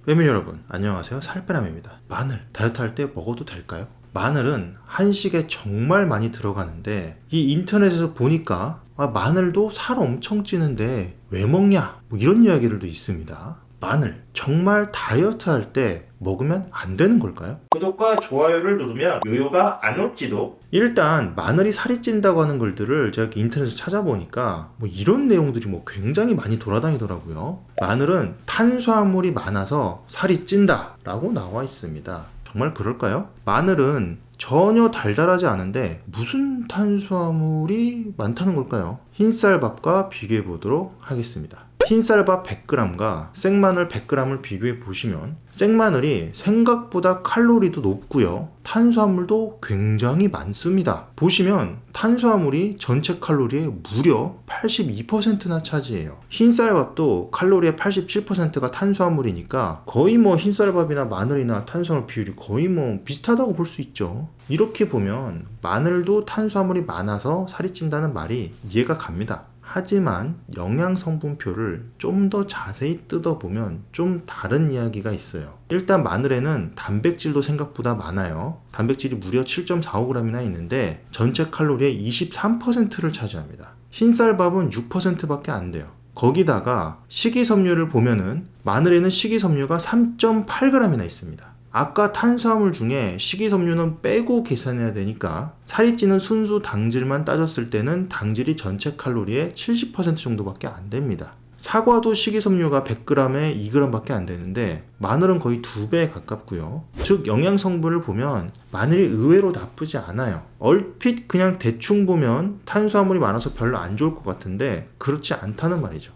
패밀리 여러분 안녕하세요. 살빼남입니다. 마늘 다이어트 할 때 먹어도 될까요? 마늘은 한식에 정말 많이 들어가는데 이 인터넷에서 보니까 마늘도 살 엄청 찌는데 왜 먹냐 뭐 이런 이야기들도 있습니다. 마늘 정말 다이어트 할 때 먹으면 안 되는 걸까요? 구독과 좋아요를 누르면 요요가 안 올지도. 일단 마늘이 살이 찐다고 하는 글들을 제가 인터넷에서 찾아보니까 뭐 이런 내용들이 뭐 굉장히 많이 돌아다니더라고요. 마늘은 탄수화물이 많아서 살이 찐다 라고 나와 있습니다. 정말 그럴까요? 마늘은 전혀 달달하지 않은데 무슨 탄수화물이 많다는 걸까요? 흰쌀밥과 비교해 보도록 하겠습니다. 흰쌀밥 100g과 생마늘 100g을 비교해 보시면 생마늘이 생각보다 칼로리도 높고요. 탄수화물도 굉장히 많습니다. 보시면 탄수화물이 전체 칼로리의 무려 82%나 차지해요. 흰쌀밥도 칼로리의 87%가 탄수화물이니까 거의 뭐 흰쌀밥이나 마늘이나 탄수화물 비율이 거의 뭐 비슷하다고 볼 수 있죠. 이렇게 보면 마늘도 탄수화물이 많아서 살이 찐다는 말이 이해가 갑니다. 하지만 영양성분표를 좀 더 자세히 뜯어보면 좀 다른 이야기가 있어요. 일단 마늘에는 단백질도 생각보다 많아요. 단백질이 무려 7.45g이나 있는데 전체 칼로리의 23%를 차지합니다. 흰쌀밥은 6%밖에 안 돼요. 거기다가 식이섬유를 보면은 마늘에는 식이섬유가 3.8g이나 있습니다. 아까 탄수화물 중에 식이섬유는 빼고 계산해야 되니까 살이 찌는 순수 당질만 따졌을 때는 당질이 전체 칼로리의 70% 정도밖에 안 됩니다. 사과도 식이섬유가 100g에 2g밖에 안 되는데 마늘은 거의 2배에 가깝고요. 즉 영양 성분을 보면 마늘이 의외로 나쁘지 않아요. 얼핏 그냥 대충 보면 탄수화물이 많아서 별로 안 좋을 것 같은데 그렇지 않다는 말이죠.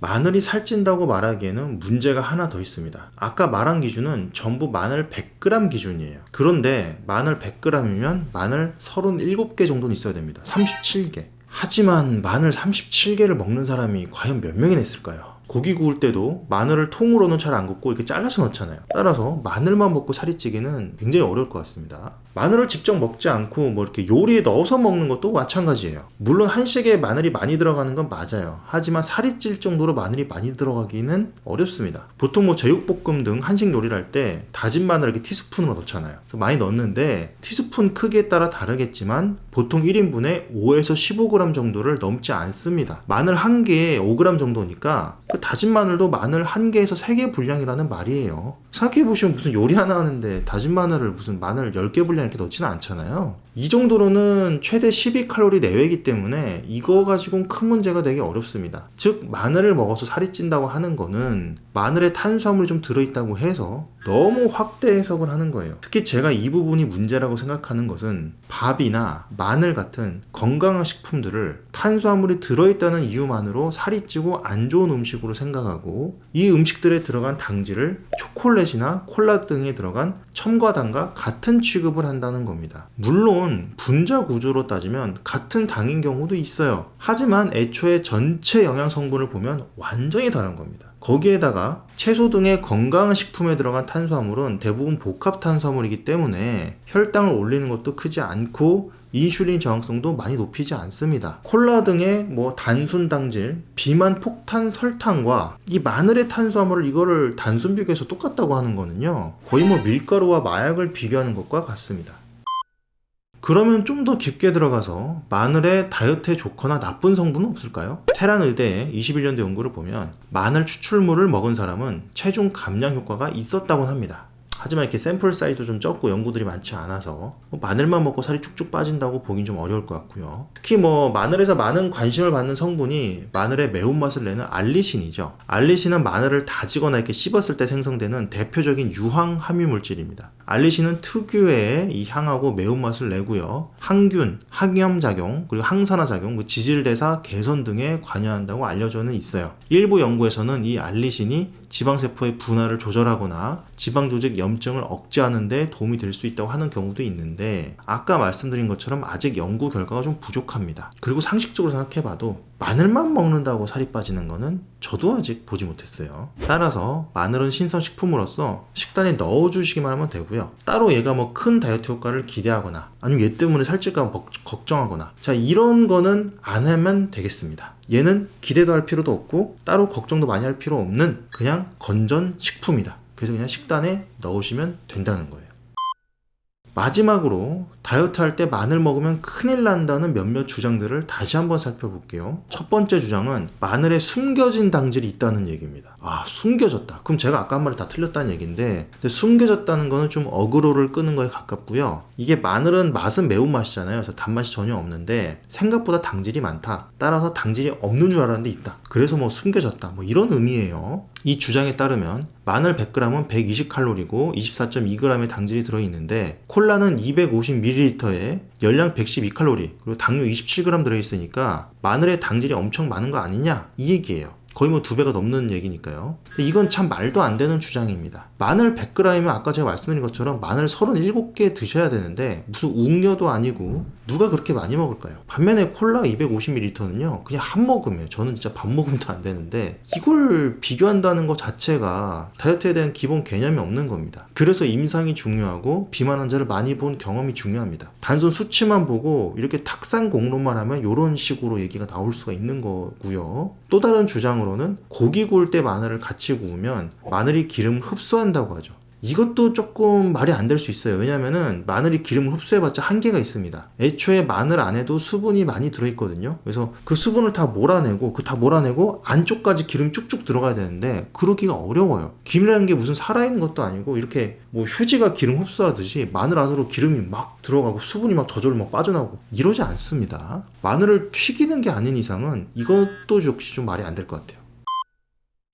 마늘이 살찐다고 말하기에는 문제가 하나 더 있습니다. 아까 말한 기준은 전부 마늘 100g 기준이에요. 그런데 마늘 100g이면 마늘 37개 정도는 있어야 됩니다. 37개. 하지만 마늘 37개를 먹는 사람이 과연 몇 명이나 있을까요? 고기 구울 때도 마늘을 통으로는 잘 안 굽고 이렇게 잘라서 넣잖아요. 따라서 마늘만 먹고 살이 찌기는 굉장히 어려울 것 같습니다. 마늘을 직접 먹지 않고 뭐 이렇게 요리에 넣어서 먹는 것도 마찬가지예요. 물론 한식에 마늘이 많이 들어가는 건 맞아요. 하지만 살이 찔 정도로 마늘이 많이 들어가기는 어렵습니다. 보통 뭐 제육볶음 등 한식 요리를 할 때 다진 마늘을 이렇게 티스푼으로 넣잖아요. 그래서 많이 넣는데 티스푼 크기에 따라 다르겠지만 보통 1인분에 5에서 15g 정도를 넘지 않습니다. 마늘 1개에 5g 정도니까 다진 마늘도 마늘 1개에서 3개 분량이라는 말이에요. 생각해보시면 무슨 요리 하나 하는데 다진 마늘을 무슨 마늘 10개 분량 이렇게 넣지는 않잖아요. 이 정도로는 최대 12칼로리 내외이기 때문에 이거 가지고는 큰 문제가 되기 어렵습니다. 즉 마늘을 먹어서 살이 찐다고 하는 거는 마늘에 탄수화물이 좀 들어있다고 해서 너무 확대 해석을 하는 거예요. 특히 제가 이 부분이 문제라고 생각하는 것은 밥이나 마늘 같은 건강한 식품들을 탄수화물이 들어있다는 이유만으로 살이 찌고 안 좋은 음식으로 생각하고 이 음식들에 들어간 당질을 초콜릿이나 콜라 등에 들어간 첨가당과 같은 취급을 한다는 겁니다. 물론 분자 구조로 따지면 같은 당인 경우도 있어요. 하지만 애초에 전체 영양 성분을 보면 완전히 다른 겁니다. 거기에다가 채소 등의 건강한 식품에 들어간 탄수화물은 대부분 복합 탄수화물이기 때문에 혈당을 올리는 것도 크지 않고 인슐린 저항성도 많이 높이지 않습니다. 콜라 등의 뭐 단순 당질, 비만 폭탄 설탕과 이 마늘의 탄수화물을 이거를 단순 비교해서 똑같다고 하는 거는요. 거의 뭐 밀가루와 마약을 비교하는 것과 같습니다. 그러면 좀 더 깊게 들어가서 마늘의 다이어트에 좋거나 나쁜 성분은 없을까요? 테란 의대의 21년도 연구를 보면 마늘 추출물을 먹은 사람은 체중 감량 효과가 있었다고 합니다. 하지만 이렇게 샘플 사이즈도 좀 적고 연구들이 많지 않아서 마늘만 먹고 살이 쭉쭉 빠진다고 보긴 좀 어려울 것 같고요. 특히 뭐 마늘에서 많은 관심을 받는 성분이 마늘의 매운맛을 내는 알리신이죠. 알리신은 마늘을 다지거나 이렇게 씹었을 때 생성되는 대표적인 유황 함유 물질입니다. 알리신은 특유의 이 향하고 매운맛을 내고요. 항균, 항염작용, 그리고 항산화작용, 지질대사 개선 등에 관여한다고 알려져는 있어요. 일부 연구에서는 이 알리신이 지방세포의 분할을 조절하거나 지방조직 염증을 억제하는 데 도움이 될 수 있다고 하는 경우도 있는데 아까 말씀드린 것처럼 아직 연구 결과가 좀 부족합니다. 그리고 상식적으로 생각해봐도 마늘만 먹는다고 살이 빠지는 거는 저도 아직 보지 못했어요. 따라서 마늘은 신선식품으로서 식단에 넣어주시기만 하면 되고요. 따로 얘가 뭐 큰 다이어트 효과를 기대하거나 아니면 얘 때문에 살찔까 걱정하거나 자 이런 거는 안 하면 되겠습니다. 얘는 기대도 할 필요도 없고 따로 걱정도 많이 할 필요 없는 그냥 건전 식품이다. 그래서 그냥 식단에 넣으시면 된다는 거예요. 마지막으로 다이어트 할 때 마늘 먹으면 큰일 난다는 몇몇 주장들을 다시 한번 살펴볼게요. 첫 번째 주장은 마늘에 숨겨진 당질이 있다는 얘기입니다. 아, 숨겨졌다. 그럼 제가 아까 한 말이 다 틀렸다는 얘기인데, 근데 숨겨졌다는 거는 좀 어그로를 끄는 거에 가깝고요. 이게 마늘은 맛은 매운맛이잖아요. 그래서 단맛이 전혀 없는데 생각보다 당질이 많다. 따라서 당질이 없는 줄 알았는데 있다. 그래서 뭐 숨겨졌다. 뭐 이런 의미예요. 이 주장에 따르면 마늘 100g은 120칼로리고 24.2g의 당질이 들어있는데 콜라는 250ml에 열량 112칼로리 그리고 당류 27g 들어있으니까 마늘의 당질이 엄청 많은 거 아니냐 이 얘기예요. 거의 뭐 2배가 넘는 얘기니까요. 이건 참 말도 안 되는 주장입니다. 마늘 100g이면 아까 제가 말씀드린 것처럼 마늘 37개 드셔야 되는데 무슨 웅녀도 아니고 누가 그렇게 많이 먹을까요? 반면에 콜라 250ml는요 그냥 한 모금이에요. 저는 진짜 반 모금도 안 되는데 이걸 비교한다는 것 자체가 다이어트에 대한 기본 개념이 없는 겁니다. 그래서 임상이 중요하고 비만 환자를 많이 본 경험이 중요합니다. 단순 수치만 보고 이렇게 탁상 공론만 하면 이런 식으로 얘기가 나올 수가 있는 거고요. 또 다른 주장으로는 고기 구울 때 마늘을 같이 구우면 마늘이 기름을 흡수한다고 하죠. 이것도 조금 말이 안 될 수 있어요. 왜냐면은 마늘이 기름을 흡수해봤자 한계가 있습니다. 애초에 마늘 안에도 수분이 많이 들어있거든요. 그래서 그 수분을 다 몰아내고 안쪽까지 기름 쭉쭉 들어가야 되는데 그러기가 어려워요. 김이라는 게 무슨 살아있는 것도 아니고 이렇게 뭐 휴지가 기름 흡수하듯이 마늘 안으로 기름이 막 들어가고 수분이 막 저절로 막 빠져나오고 이러지 않습니다. 마늘을 튀기는 게 아닌 이상은 이것도 역시 좀 말이 안 될 것 같아요.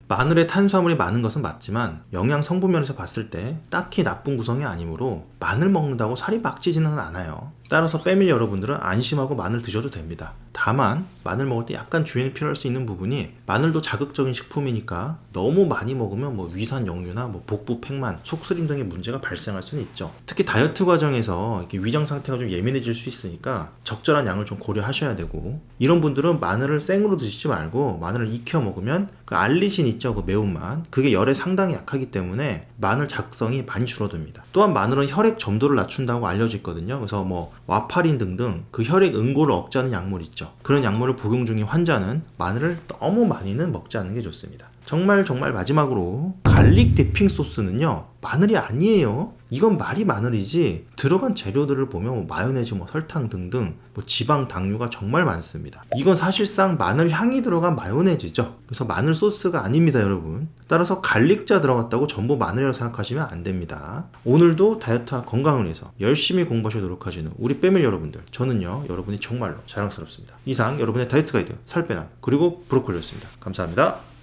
마늘에 탄수화물이 많은 것은 맞지만 영양 성분 면에서 봤을 때 딱히 나쁜 구성이 아니므로 마늘 먹는다고 살이 막 찌지는 않아요. 따라서 패밀리 여러분들은 안심하고 마늘 드셔도 됩니다. 다만 마늘 먹을 때 약간 주의는 필요할 수 있는 부분이 마늘도 자극적인 식품이니까 너무 많이 먹으면 뭐 위산 역류나 뭐 복부 팽만, 속쓰림 등의 문제가 발생할 수는 있죠. 특히 다이어트 과정에서 이렇게 위장 상태가 좀 예민해질 수 있으니까 적절한 양을 좀 고려하셔야 되고 이런 분들은 마늘을 생으로 드시지 말고 마늘을 익혀 먹으면 그 알리신 있죠, 그 매운맛 그게 열에 상당히 약하기 때문에 마늘 자극성이 많이 줄어듭니다. 또한 마늘은 혈액 점도를 낮춘다고 알려져 있거든요. 그래서 뭐 와파린 등등 그 혈액 응고를 억제하는 약물 있죠. 그런 약물을 복용 중인 환자는 마늘을 너무 많이는 먹지 않는 게 좋습니다. 정말 마지막으로 갈릭 디핑 소스는요 마늘이 아니에요. 이건 말이 마늘이지 들어간 재료들을 보면 뭐 마요네즈, 뭐 설탕 등등 뭐 지방, 당류가 정말 많습니다. 이건 사실상 마늘 향이 들어간 마요네즈죠. 그래서 마늘 소스가 아닙니다, 여러분. 따라서 갈릭자 들어갔다고 전부 마늘이라고 생각하시면 안 됩니다. 오늘도 다이어트와 건강을 위해서 열심히 공부하셔 노력하시는 우리 패밀리 여러분들, 저는요 여러분이 정말로 자랑스럽습니다. 이상 여러분의 다이어트 가이드 살빼남 그리고 브로콜리였습니다. 감사합니다.